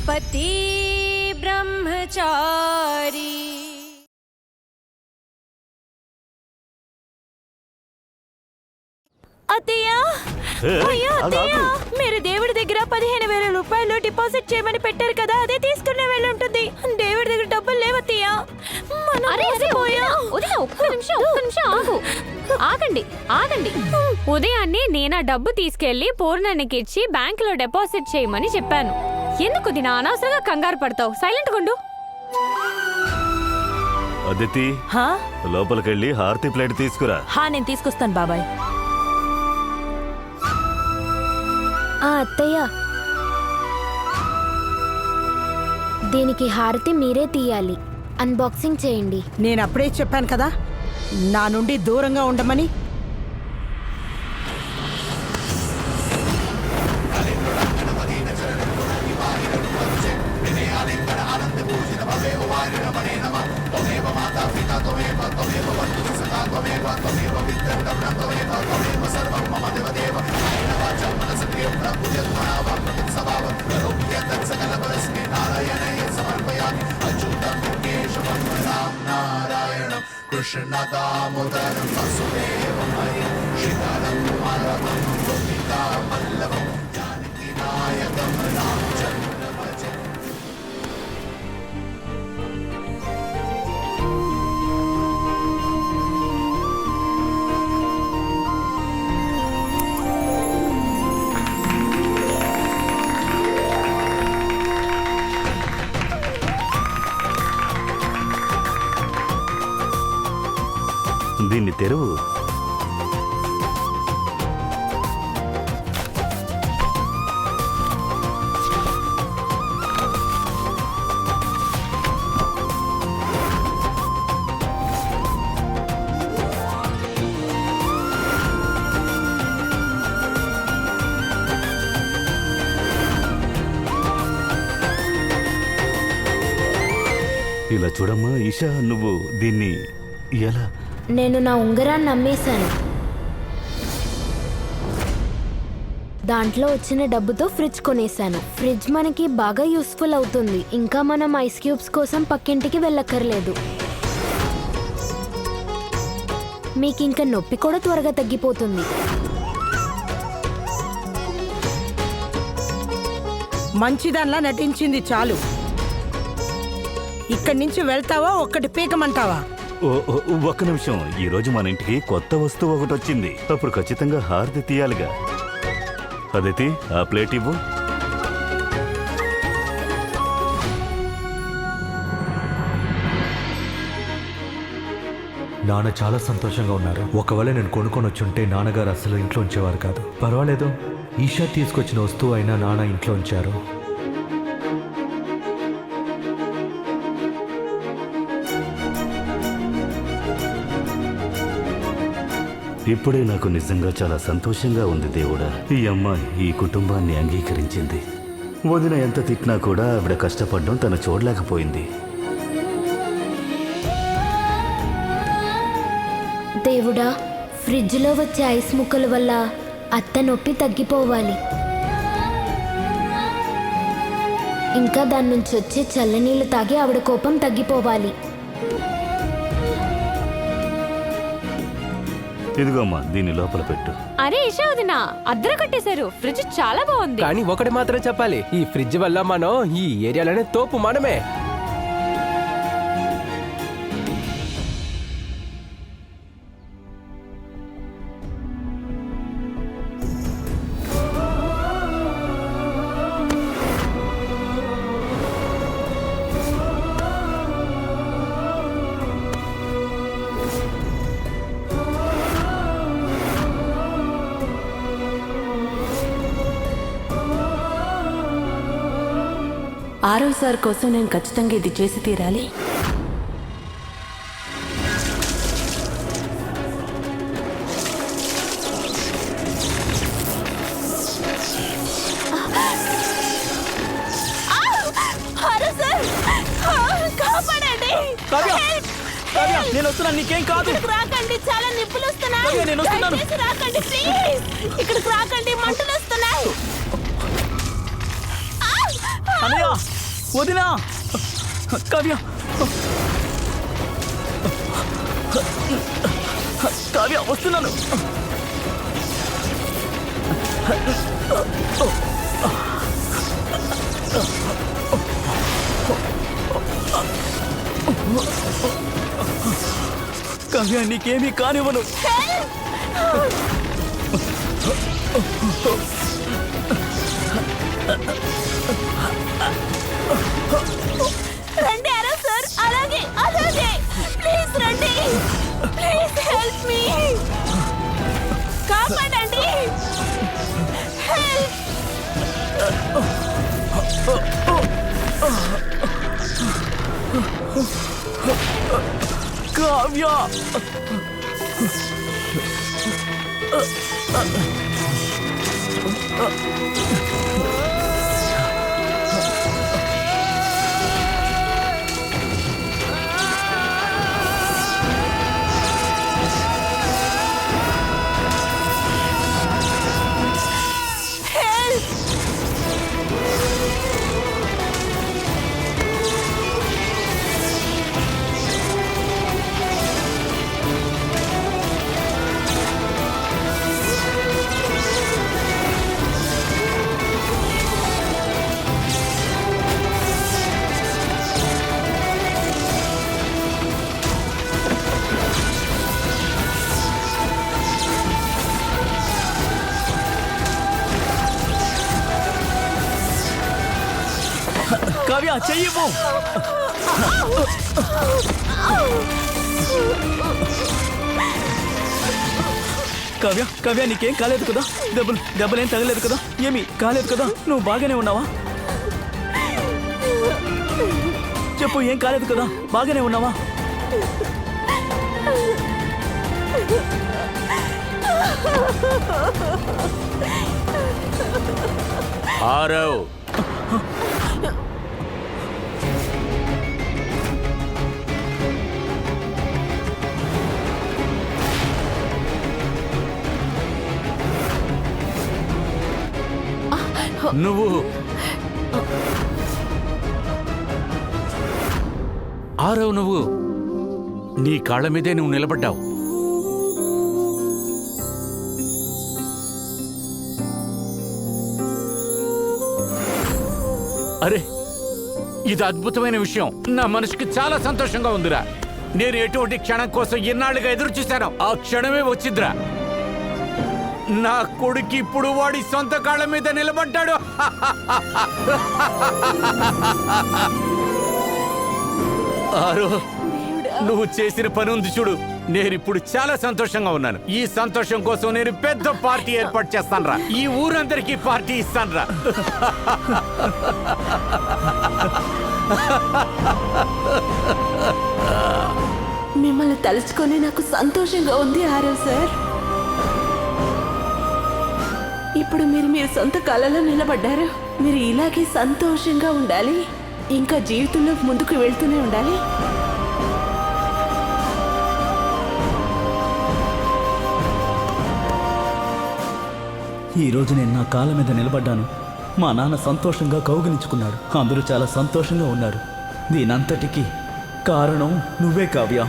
पति ब्रह्मचारी। అత్తయ్యా అయ్యా అత్తయ్యా మీరు దేవుడి దగ్గర 15,000 రూపాయలు డిపాజిట్ చేయమని పెట్టారు కదా, అదే తీసుకునే వెళ్ళి ఉంటుంది. దేవుడి దగ్గర డబ్బులు లేవత్తయ్యా. ఒక్క నిమిషం ఆగండి ఆగండి. ఉదయాన్నే నేను ఆ డబ్బు తీసుకెళ్లి పూర్ణానికి ఇచ్చి బ్యాంకులో డిపాజిట్ చేయమని చెప్పాను. ఎందుకు దినా అనవసరంగా కంగారు పడతావు? సైలెంట్ గుండు. అదితి లోపలికెళ్ళి హారతి ప్లేట్ తీసుకురా. నేను తీసుకొస్తాను బాబాయ్. అత్తయ్య, దీనికి హారతి మీరే తీయాలి. అన్బాక్సింగ్ చేయండి. నేను అప్పుడే చెప్పాను కదా నా నుండి దూరంగా ఉండమని. దీన్ని తెరువు. ఇలా చూడమ్మా ఈషా, నువ్వు దీన్ని ఎలా? నేను నా ఉంగరాన్ని అమ్మేశాను. దాంట్లో వచ్చిన డబ్బుతో ఫ్రిడ్జ్ కొనేశాను. ఫ్రిడ్జ్ మనకి బాగా యూస్ఫుల్ అవుతుంది. ఇంకా మనం ఐస్ క్యూబ్స్ కోసం పక్కింటికి వెళ్ళక్కర్లేదు. మీకు ఇంకా నొప్పి కూడా త్వరగా తగ్గిపోతుంది. మంచిదాన్లా నటించింది చాలు. ఇక్కడి నుంచి వెళ్తావా ఒక్కటి పీకమంటావా? ఒక్క నిమిషం. ఈ రోజు మన ఇంటికి కొత్త వస్తువు ఒకటి వచ్చింది. అప్పుడు ఖచ్చితంగా హారతి తీయాలిగా. అదితి, ఆ ప్లేట్ ఇవ్వు. నాన్న చాలా సంతోషంగా ఉన్నారు. ఒకవేళ నేను కొనుక్కొని వచ్చుంటే నాన్నగారు అసలు ఇంట్లో ఉంచేవారు కాదు. పర్వాలేదు, ఈషా తీసుకొచ్చిన వస్తువు అయినా నాన్న ఇంట్లో ఉంచారు. ఇప్పుడే నాకు నిజంగా చాలా సంతోషంగా ఉంది దేవుడా. ఈ అమ్మాయి ఈ కుటుంబాన్ని అంగీకరించింది. వదిన ఎంత తిట్టినా కూడా ఆవిడ కష్టపడడం తను చూడలేకపోయింది. దేవుడా, ఫ్రిడ్జ్లో వచ్చే ఐస్ ముక్కల వల్ల అత్త నొప్పి తగ్గిపోవాలి. ఇంకా దాని నుంచి వచ్చే చల్లనీళ్ళు తాగి ఆవిడ కోపం తగ్గిపోవాలి. ఇదిగోమ్మా, దీన్ని లోపల పెట్టు. అరే ఇషా వదినా, అద్దర కట్టేశారు. ఫ్రిడ్జ్ చాలా బాగుంది. కానీ ఒకటి మాత్రం చెప్పాలి, ఈ ఫ్రిడ్జ్ వల్ల మనం ఈ ఏరియాలోనే తోపు మనమే. ఆరో సార్ కోసం నేను ఖచ్చితంగా ఇది చేసి తీరాలి. నేను వస్తున్నాను, నీకేం కాదు. రాకండి, చాలా నిప్పులు వస్తున్నాయి. నేను వస్తున్నాను. రాకండి ప్లీజ్, ఇక్కడికి రాకండి, మంటలు వస్తున్నాయి. అన్నయ్య వదినా కావ్య కావ్య వస్తున్నాను. కావ్య నీకేమీ కానివ్వను. రండి ఆరవ్ సార్, అలాగే అలాగే, ప్లీజ్ రండి, ప్లీజ్ హెల్ప్ మీ, కాపాడండి, హెల్ప్. కావ్య కావ్య చెయ్యము. కావ్య కావ్య నీకేం కాలేదు కదా? దెబ్బలేం తగలేదు కదా? ఏమి కాలేదు కదా? నువ్వు బాగానే ఉన్నావా? చెప్పు, ఏం కాలేదు కదా? బాగానే ఉన్నావా? ఆరవ్, నువ్వు ఆరవ్, నువ్వు నీ కాళ్ళ మీదే నువ్వు నిలబడ్డావు. అరే, ఇది అద్భుతమైన విషయం. నా మనసుకి చాలా సంతోషంగా ఉందిరా. నేను ఎటువంటి క్షణం కోసం ఇన్నాళ్ళుగా ఎదురు చూశాను. ఆ క్షణమే వచ్చిందిరా. నా కొడుకు ఇప్పుడు వాడి సొంత కాళ్ళ మీద నిలబడ్డాడు. ఆరో, నువ్వు చేసిన పని ఉంది చూడు. నేను ఇప్పుడు చాలా సంతోషంగా ఉన్నాను. ఈ సంతోషం కోసం నేను పెద్ద పార్టీ ఏర్పాటు చేస్తానురా. ఈ ఊరందరికీ పార్టీ ఇస్తానురా. మిమ్మల్ని తలుచుకొని నాకు సంతోషంగా ఉంది ఆరవ్ సార్. ఇప్పుడు మీరు సొంత కళలో నిలబడ్డారు. మీరు ఇలాగే సంతోషంగా ఉండాలి, ఇంకా జీవితంలో ముందుకు వెళ్తూనే ఉండాలి. ఈరోజు నేను నా కాళ్ళ మీద నిలబడ్డాను. మా నాన్న సంతోషంగా కౌగిలించుకున్నాడు. అందరూ చాలా సంతోషంగా ఉన్నారు. దీనంతటికీ కారణం నువ్వే కావ్య.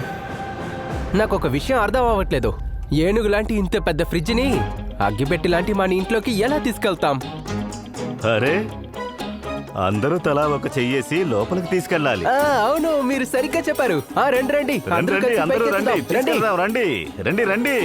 నాకు ఒక విషయం అర్థం అవ్వట్లేదు. ఏనుగు లాంటి ఇంత పెద్ద ఫ్రిడ్జ్ని అగ్గిపెట్టి లాంటి మన ఇంట్లోకి ఎలా తీసుకెళ్తాం? అరే, అందరూ తలా ఒక చెయ్యేసి లోపలికి తీసుకెళ్ళాలి. అవును, మీరు సరిగ్గా చెప్పారు. రండి రండి, రండి రండి, అందరూ రండి, రండి. తీసుకెళ్దాం, రండి రండి రండి.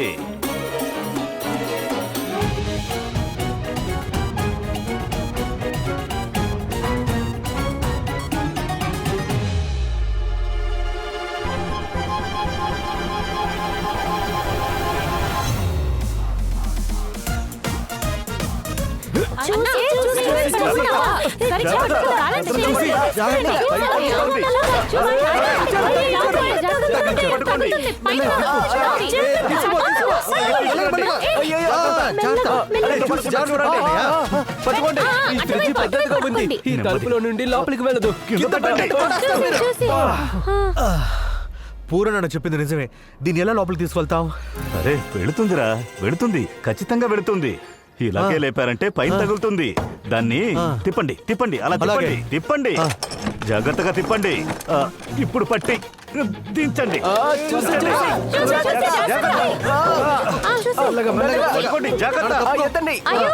పట్టుకోండి, ఈ ఫ్రిడ్జ్ పెద్దదిగా ఉంది. ఈ తలుపులో నుండి లోపలికి వెళ్ళదు. పూర్ణ చెప్పింది నిజమే. దీన్ని ఎలా లోపలికి తీసుకెళ్తాం? అరే, వెళుతుందిరా, వెళుతుంది, ఖచ్చితంగా వెళుతుంది. ఇలాగే లేపారంటే పైన తగులుతుంది. దాన్ని తిప్పండి తిప్పండి, అలా తిప్పండి తిప్పండి, జాగ్రత్తగా తిప్పండి. ఇప్పుడు పట్టి దించండి. పట్టుకోండి, జాగ్రత్త. ఎత్తండి. అయ్యో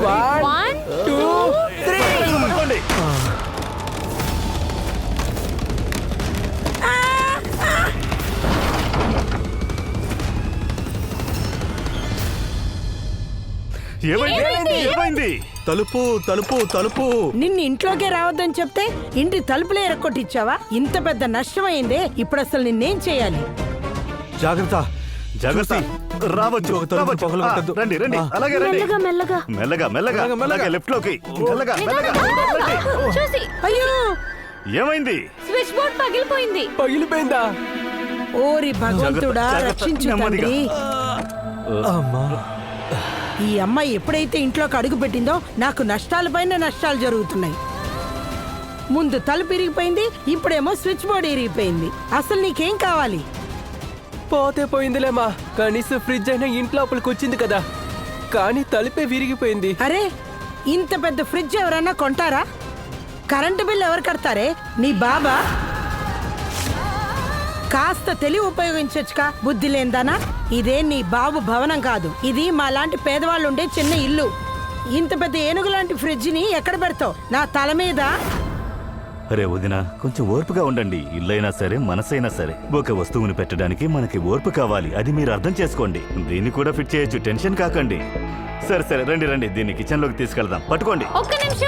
1 2 3 పట్టుకోండి. ఏమైంది? తలుపు తలుపు తలుపు. నిన్ను ఇంట్లోకే రావద్దని చెప్తే ఇంటి తలుపులే ఎరక్కొట్టిచ్చావా? ఇంత పెద్ద నష్టమైందే. ఇప్పుడు అసలు నిన్నేం చేయాలి? జాగ్రత్త జాగ్రత్త. రావచ్చు రావచ్చు. రండి రండి, అలాగే రండి. మెల్లగా మెల్లగా మెల్లగా మెల్లగా మెల్లగా లెఫ్ట్ లోకి. మెల్లగా మెల్లగా. చూసి అయ్యో ఏమైంది? స్విచ్ బోర్డ్ పగిలిపోయింది. పగిలిపోయిందా? ఓరి భగవంతుడా, జాగ్రత్త, రక్షించు నెమ్మదిగా. తండ్రి. అమ్మా. ఈ అమ్మాయి ఎప్పుడైతే ఇంట్లోకి అడుగు పెట్టిందో నాకు నష్టాలపైన నష్టాలు జరుగుతున్నాయి. ముందు తలుపు ఇరిగిపోయింది, ఇప్పుడేమో స్విచ్ బోర్డ్ ఇరిగిపోయింది. అసలు నీకేం కావాలి? పోతే పోయిందిలేమా, కనీసం ఫ్రిడ్జ్ అయినా ఇంట్లోపలికి వచ్చింది కదా. కానీ తలుపే విరిగిపోయింది. అరే, ఇంత పెద్ద ఫ్రిడ్జ్ ఎవరైనా కొంటారా? కరెంటు బిల్ ఎవరు కడతారే? నీ బాబా? కాస్త తెలివి ఉపయోగించొచ్చుగా, బుద్ధి లేందానా? ఇదే నీ బాబు భవనం కాదు, ఇది మా లాంటి పేదవాళ్ళు ఉండే చిన్న ఇల్లు. ఇంత పెద్ద ఏనుగు లాంటి ఫ్రిడ్జ్ ని ఎక్కడ పెడతావు? నా తల మీద? అరే వదిన, కొంచెం ఓర్పుగా ఉండండి. ఇల్లైనా సరే మనసైనా సరే ఒక వస్తువుని పెట్టడానికి మనకి ఓర్పు కావాలి. అది మీరు అర్థం చేసుకోండి. దీన్ని కూడా ఫిట్ చేయొచ్చు, టెన్షన్ కాకండి. సరే సరే, రండి రండి, దీన్ని కిచెన్ లోకి తీసుకెళ్దాం. పట్టుకోండి. ఒక్క నిమిషం.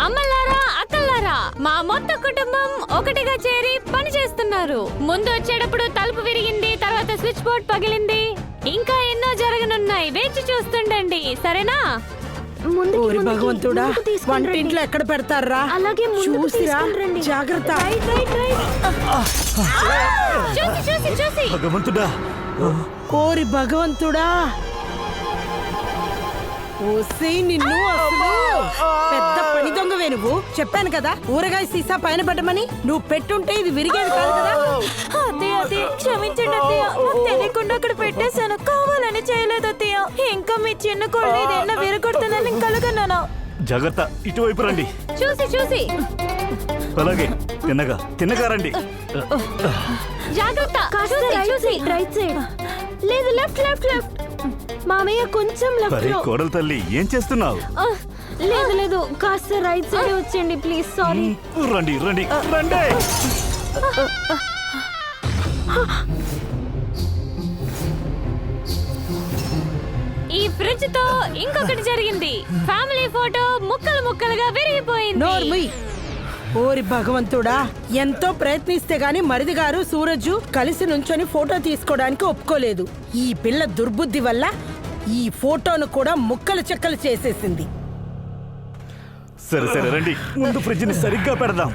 అమ్మలారా, అక్కలారా, మా మొత్తం కుటుంబం ఒకటిగా చేరి పని చేస్తున్నారు. ముందు వచ్చేటప్పుడు తలుపు విరిగింది, తర్వాత స్విచ్ బోర్డ్ పగిలింది. ఇంకా ఎన్నో జరగనున్నాయి. వేచి చూస్తుండండి, సరేనా? ముందుకి, ఓరి ముందుకి, భగవంతుడా, ముందుకు తీసుకొని రండి. వంటింట్లో ఎక్కడ పెడతారా? అలాగే ముందుకు చూసిరా, తీసుకొని రండి. జాగ్రత్త. Right, right, right. చూసి భగవంతుడా. ఓరి భగవంతుడా, ఓసే నిన్ను అసలు పెద్ద పని దొంగవే నువ్వు. చెప్పాను కదా ఊరగాయ సీసా పైన పెట్టమని. నువ్వు పెట్టుంటే ఇది విరిగేది కాదు కదా. అత్తయ్య క్షమించండి అత్తయ్య, నాకు తెలియకుండా అక్కడ పెట్టేశాను. కావాలని చేయలేదు అత్తయ్య. ఇంకా మీ చిన్న కోళ్ళు ఇదేనా విరగొడుతుందని కలగన్నాను. జాగ్రత్త, ఇటువైపు రండి. చూసి అలాగే తిన్నగా తిన్నగా రండి. జాగ్రత్త. కాస్త రైట్ సైడ్, రైట్ సైడ్. లేదు, లెఫ్ట్ లెఫ్ట్ లెఫ్ట్. మామయ్య కొంచెం లెఫ్ట్ అరే లో. కోడలు తల్లి, ఏం చేస్తున్నావు? లేదు లేదు, కాస్త రైట్ సైడ్ వచ్చేయండి ప్లీజ్. సారీ. రండి రండి రండి. ఈ ఫ్రిడ్జ్ తో ఇంకొకటి జరిగింది. ఫ్యామిలీ ఫోటో ముక్కలు ముక్కలుగా విరిగిపోయింది. నోర్ముయ్. ఓరి భగవంతుడా, ఎంతో ప్రయత్నిస్తే గాని మరిది గారు సూరజ్ కలిసి నుంచొని ఫోటో తీసుకోవడానికి ఒప్పుకోలేదు. ఈ పిల్ల దుర్బుద్ధి వల్ల ఈ ఫోటోను కూడా ముక్కలు చెక్కలు చేసేసింది. సరే సరే రండి, ముందు ఫ్రిడ్జ్ ని సరిగ్గా పెడదాం.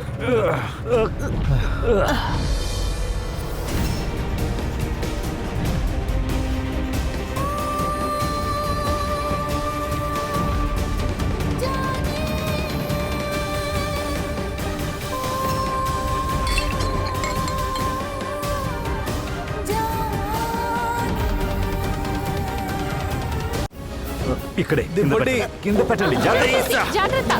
ఇక్కడే కింద పెట్టండి. జాగ్రత్త. జాగ్రత్త.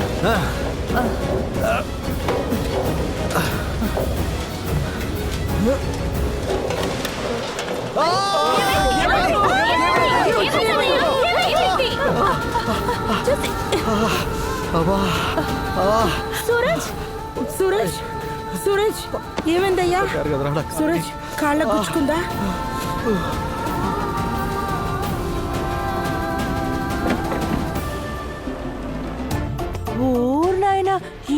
సూరజ్ సూరజ్ సూరజ్ ఏమైందయ్యా? సూరజ్ కాళ్ళ గుచ్చుకుందా? ఊర్నాయన,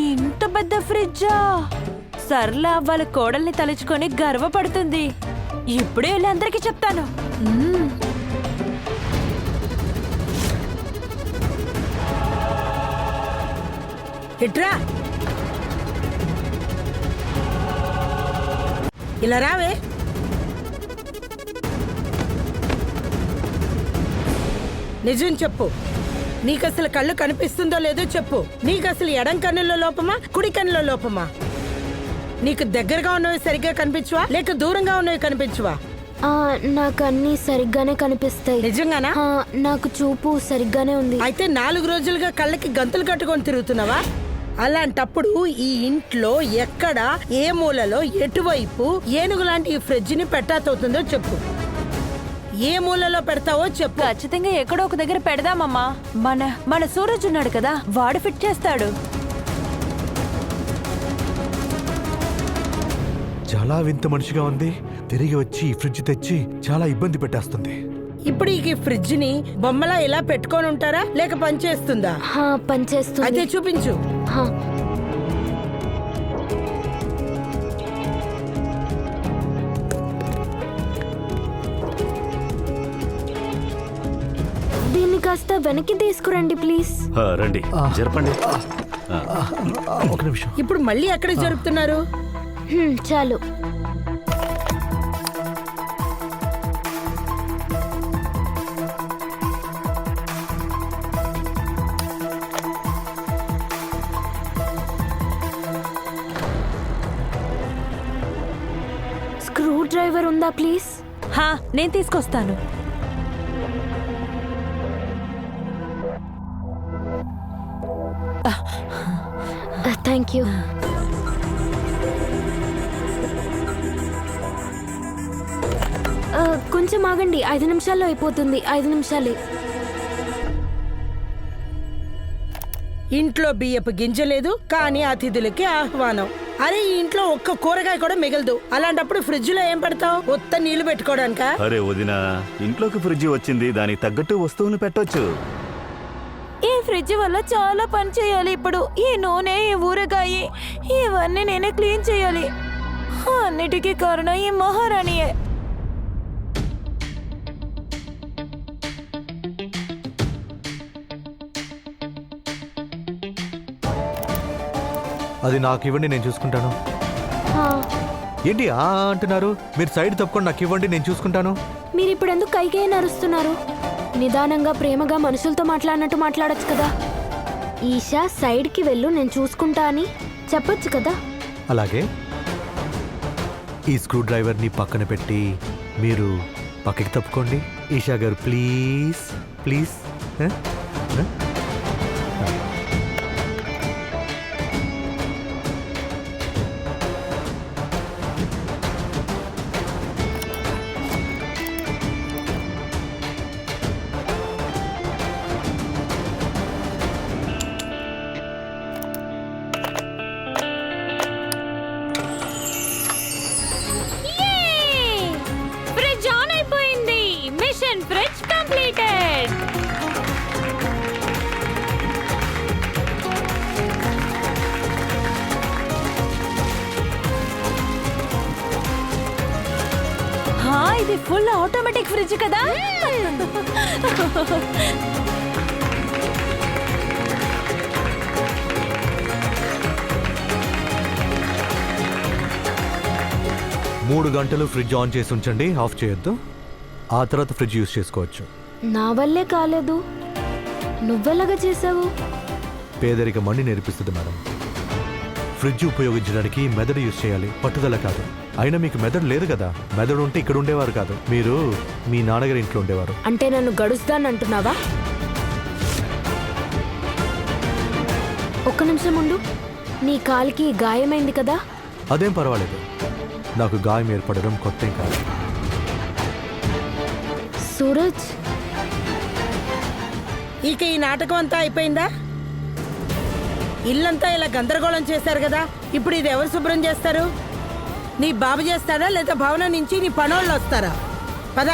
ఇంత పెద్ద ఫ్రిడ్జా? సర్లా, వాళ్ళ కోడల్ని తలుచుకొని గర్వపడుతుంది. ఇప్పుడే వెళ్ళి అందరికీ చెప్తాను. ఇట్రా, ఇలా రావే. నిజం చెప్పు, నీకసలు కళ్ళు కనిపిస్తుందో లేదో చెప్పు. నీకసలు ఎడం కన్నులో లోపమా, కుడి కన్నులో లోపమా? నీకు దగ్గరగా ఉన్నవి సరిగ్గా కనిపించవా, లేక దూరంగా ఉన్నవి కనిపించవా? నాకు అన్ని సరిగ్గానే కనిపిస్తాయి. నిజంగానా? నాకు చూపు సరిగ్గానే ఉంది. అయితే 4 రోజులుగా కళ్ళకి గంతులు కట్టుకొని తిరుగుతున్నావా? అలాంటప్పుడు ఈ ఇంట్లో ఎక్కడ, ఏ మూలలో, ఎటువైపు ఏనుగు లాంటి ఈ ఫ్రిడ్జ్ ని పెట్టాతవుతుందో చెప్పు. ఏ మూలలో పెడతావో చెప్పు. ఖచ్చితంగా ఎక్కడో ఒక దగ్గర పెడదామమ్మా. మన సూరజ్ ఉన్నాడు కదా, వాడు ఫిట్ చేస్తాడు. చాలా వింత మనిషిగా ఉంది. తిరిగి వచ్చి ఈ ఫ్రిడ్జ్ తెచ్చి చాలా ఇబ్బంది పెట్టేస్తుంది. ఇప్పుడు ఈ ఫ్రిడ్జ్ ని బొమ్మలా ఇలా పెట్టుకొని ఉంటారా, లేక పనిచేస్తుందా? పనిచేస్తుంది. అయితే చూపించు. దీన్ని కాస్త వెనక్కి తీసుకురండి ప్లీజ్. రండి, జరపండి. ఒక నిమిషం. ఇప్పుడు మళ్ళీ ఎక్కడ జరుపుతున్నారు? చాలు. స్క్రూ డ్రైవర్ ఉందా ప్లీజ్? నేను తీసుకొస్తాను. Thank you. కొంచెం ఆగండి, 5 నిమిషాల్లో అయిపోతుంది. 5 నిమిషాలే. ఇంట్లో బియ్యపు గింజ లేదు, కానీ అతిథులకి ఆహ్వానం. అరే, ఈ ఇంట్లో ఒక్క కూరగాయ కూడా మిగలదు. అలాంటప్పుడు ఫ్రిడ్జ్ లో ఏం పెడతావు? ఉత్త నీళ్లు పెట్టుకోవడానికా? అరే వదినా, ఇంట్లోకి ఫ్రిడ్జ్ వచ్చింది, దానికి తగ్గట్టు వస్తువులు పెట్టొచ్చు. ఈ ఫ్రిడ్జ్ వల్ల చాలా పని చేయాలి. ఇప్పుడు ఈ నూనె, ఈ ఊరగాయ, ఇవన్నీ నేనే క్లీన్ చేయాలి. అన్నిటికీ కారణం ఈ మహారాణియే. అది నాకు ఇవ్వండి, నేను చూసుకుంటాను. ఏంటి అంటున్నారు? మీరు సైడ్ తప్పుకొని నాకు ఇవ్వండి, నేను చూసుకుంటాను. మీరు ఇప్పుడు ఎందుకు కైకే నరుస్తున్నారు? నిదానంగా ప్రేమగా మనుషులతో మాట్లాడినట్టు మాట్లాడొచ్చు కదా. ఈషా, సైడ్కి వెళ్ళు, నేను చూసుకుంటా అని చెప్పొచ్చు కదా. అలాగే. ఈ స్క్రూ డ్రైవర్ని పక్కన పెట్టి మీరు పక్కకి తప్పుకోండి. ఈషా గారు, ప్లీజ్ ప్లీజ్. ఫ్రిడ్జ్ ఆన్ అయిపోయింది. Mission fridge completed. ఇది ఫుల్ ఆటోమేటిక్ ఫ్రిడ్జ్ కదా. మూడు గంటలు ఫ్రిడ్జ్ ఆన్ చేసి ఉంచండి, ఆఫ్ చేయొద్దు. ఆ తర్వాత ఫ్రిడ్జ్ యూస్ చేసుకోవచ్చు. నా వల్లే కాలేదు, నువ్వెలాగా చేసావు? పేదరిక మణి నేర్పిస్తుంది మేడం. ఫ్రిడ్జ్ ఉపయోగించడానికి మెదడు యూస్ చేయాలి, పట్టుదల కాదు. అయినా మీకు మెదడు లేదు కదా. మెదడు ఉంటే ఇక్కడ ఉండేవారు కాదు, మీరు మీ నాన్నగారి ఇంట్లో ఉండేవారు. అంటే నన్ను గడుస్తాను అంటున్నావా? ఒక్క నిమిషం ఉండు. నీ కాలికి గాయమైంది కదా. అదేం పర్వాలేదు, నాకు గాయం ఏర్పడడం కొత్తేం కాదు. సూరజ్, ఇక ఈ నాటకం అంతా అయిపోయిందా? ఇల్లంతా ఇలా గందరగోళం చేశారు కదా, ఇప్పుడు ఇది ఎవరు శుభ్రం చేస్తారు? నీ బాబు చేస్తాడా, లేదా భవనం నుంచి నీ పనోళ్ళు వస్తారా? పద,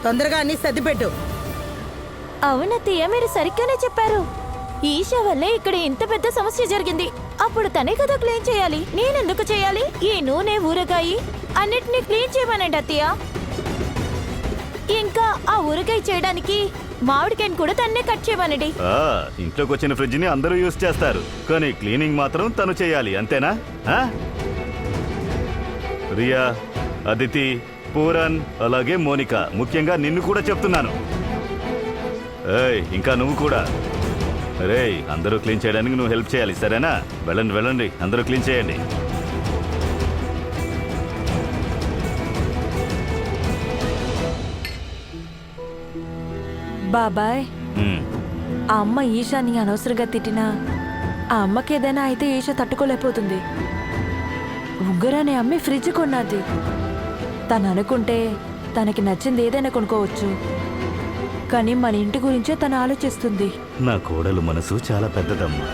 తొందరగా అన్ని సర్దిపెట్టు. అవునత్తయ్య, మీరు సరిగ్గానే చెప్పారు. ఈషా వల్లే ఇక్కడ ఇంత పెద్ద సమస్య జరిగింది. అప్పుడు తనే కదా క్లీన్ చేయాలి, నేనెందుకు చేయాలి? ఈ నూనె, ఊరగాయ అన్నిటినీ క్లీన్ చేయమనండి అత్తయ్య. ఇంకా ఆ ఊరగాయ చేయడానికి మామిడికాయని కూడా తన్నే కట్ చేయమనండి. ఇంట్లోకి వచ్చిన ఫ్రిడ్జ్ ని అందరూ యూజ్ చేస్తారు, కానీ క్లీనింగ్ మాత్రం తను చేయాలి, అంతేనా? రియా, అదితి, పూరన్, అలాగే మోనిక, ముఖ్యంగా నిన్ను కూడా చెప్తున్నాను. ఇంకా నువ్వు కూడా. రేయ్, అందరూ క్లీన్ చేయడానికి నువ్వు హెల్ప్ చేయాలి, సరేనా? వెళ్ళండి వెళ్ళండి, అందరూ క్లీన్ చేయండి. బాబాయ్, ఉమ్, ఆ అమ్మ ఈషాని అనవసరంగా తిట్టినా ఆ అమ్మకి ఏదైనా అయితే ఈషా తట్టుకోలేకపోతుంది. ఉంగరాన్ని అమ్మి ఫ్రిడ్జ్ కొన్నది. తను అనుకుంటే తనకి నచ్చింది ఏదైనా కొనుక్కోవచ్చు, కానీ మన ఇంటి గురించే తను ఆలోచిస్తుంది. నా కోడలు మనసు చాలా పెద్దదమ్మా.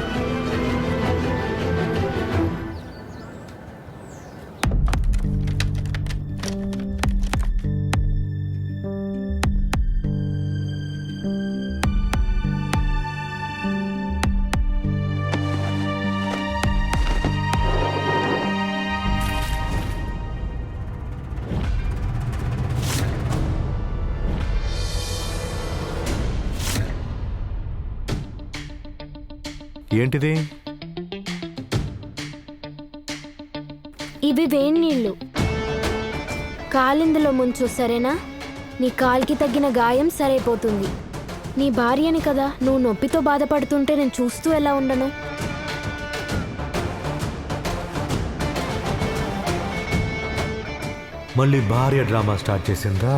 ఏంటిది? ఇవి వేడి నీళ్ళు. కాలిందులో ముంచు, సరేనా? నీ కాలికి తగ్గిన గాయం సరైపోతుంది. నీ భార్యని కదా, నువ్వు నొప్పితో బాధపడుతుంటే నేను చూస్తూ ఎలా ఉండను? మళ్ళీ భార్య డ్రామా స్టార్ట్ చేసిందా?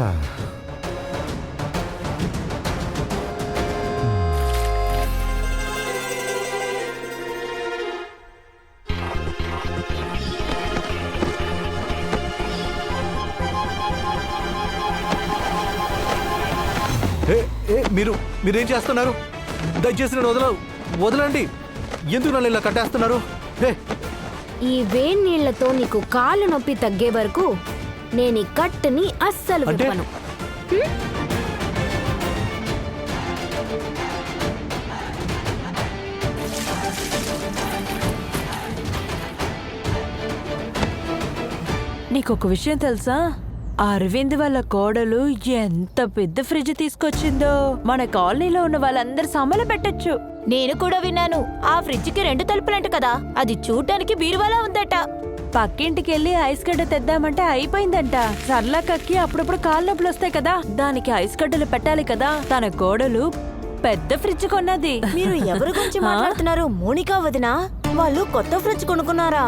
మీరేం చేస్తున్నారు? దయచేసి నన్ను వదలండి. ఎందుకు నన్ను ఇలా కట్టేస్తున్నారు? ఈ వేడి నీళ్లతో నీకు కాలు నొప్పి తగ్గే వరకు నేను ఈ కట్టుని అస్సలు విప్పను. నీకొక విషయం తెలుసా? అరవింద్ వాళ్ళ కోడలు ఎంత పెద్ద ఫ్రిడ్జ్ తీసుకొచ్చిందో. మన కాలనీలో ఉన్న వాళ్ళందరూ సమల పెట్టొచ్చు. నేను కూడా విన్నాను. ఆ ఫ్రిడ్జ్కి 2 తలుపులంట కదా, అది చూడటానికి బీరువాలా ఉందట. పక్కింటికెళ్ళి ఐస్ గడ్డ తెద్దామంటే అయిపోయిందంట. సర్లాకక్కి అప్పుడప్పుడు కాళ్ళ నొప్పులు వస్తాయి కదా, దానికి ఐస్ గడ్డలు పెట్టాలి కదా. తన కోడలు పెద్ద ఫ్రిడ్జ్ కొన్నది. మీరు ఎవరి గురించి మాట్లాడుతున్నారు? మోనికా వదినా వాళ్ళు కొత్త ఫ్రిడ్జ్ కొనుక్కున్నారా?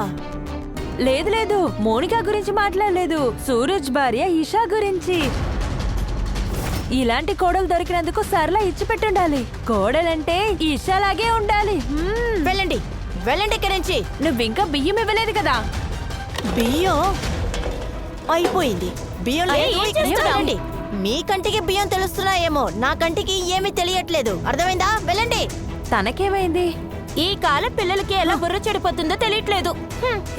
లేదు లేదు, మోనికా గురించి మాట్లాడలేదు. సూరజ్ భార్య ఈషా గురించి. ఇలాంటి కోడలు దొరికినందుకు సరళ ఇచ్చి పెట్టుండాలి. కోడలంటే ఈషాలాగే ఉండాలి. వెళ్ళండి వెళ్ళండి ఇక్కడి నుంచి. నువ్వింకా బియ్యం ఇవ్వలేదు కదా? బియ్యం అయిపోయింది. బియ్యం లేదు. ఇక్కడ చూడండి. మీ కంటికి బియ్యం తెలుస్తున్నాయేమో, నా కంటికి ఏమీ తెలియట్లేదు. అర్థమైందా? వెళ్ళండి. తనకేమైంది? ఈ కాలం పిల్లలకి ఎలా బుర్ర చెడిపోతుందో తెలియట్లేదు.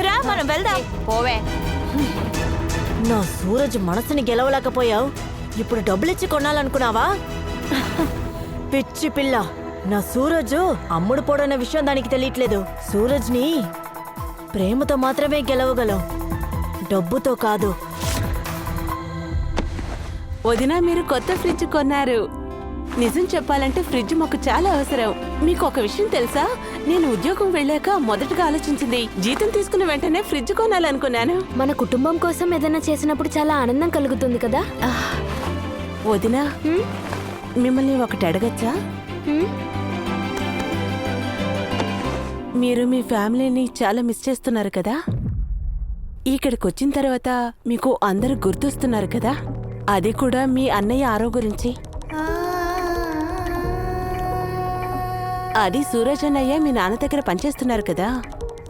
రా మనం వెళ్దాం. పోవే. నా సూరజ్ మనసుని గెలవలేకపోయావు, ఇప్పుడు డబ్బులిచ్చి కొనాలనుకున్నావా? పిచ్చి పిల్ల. నా సూరజ్ అమ్ముడు పోడన్న విషయం దానికి తెలియట్లేదు. సూరజ్ని ప్రేమతో మాత్రమే గెలవగలం, డబ్బుతో కాదు. వదినా, మీరు కొత్త ఫ్రిడ్జ్ కొన్నారు. నిజం చెప్పాలంటే ఫ్రిడ్జ్ మాకు చాలా అవసరం. మీకు ఒక విషయం తెలుసా? నేను ఉద్యోగం వెళ్ళాక మొదటగా ఆలోచించింది జీతం తీసుకున్న వెంటనే ఫ్రిడ్జ్ కొనాలనుకున్నాను. మన కుటుంబం కోసం ఏదైనా చేసినప్పుడు చాలా ఆనందం కలుగుతుంది కదా. వదినా, మిమ్మల్ని ఒకటి అడగచ్చా? మీరు మీ ఫ్యామిలీని చాలా మిస్ చేస్తున్నారు కదా. ఇక్కడికి వచ్చిన తర్వాత మీకు అందరూ గుర్తొస్తున్నారు కదా, అది కూడా మీ అన్నయ్య ఆరో గురించి. అది సూరజ్ అన్నయ్య మీ నాన్న దగ్గర పనిచేస్తున్నారు కదా,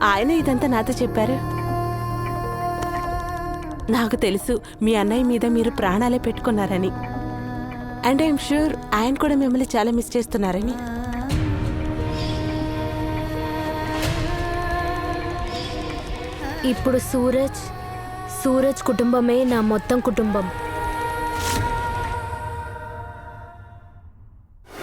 ఆయన ఇదంతా నాతో చెప్పారు. నాకు తెలుసు మీ అన్నయ్య మీద మీరు ప్రాణాలే పెట్టుకున్నారని. అండ్ ఐఎమ్ షూర్ ఆయన కూడా మిమ్మల్ని చాలా మిస్ చేస్తున్నారని. ఇప్పుడు సూరజ్ కుటుంబమే నా మొత్తం కుటుంబం.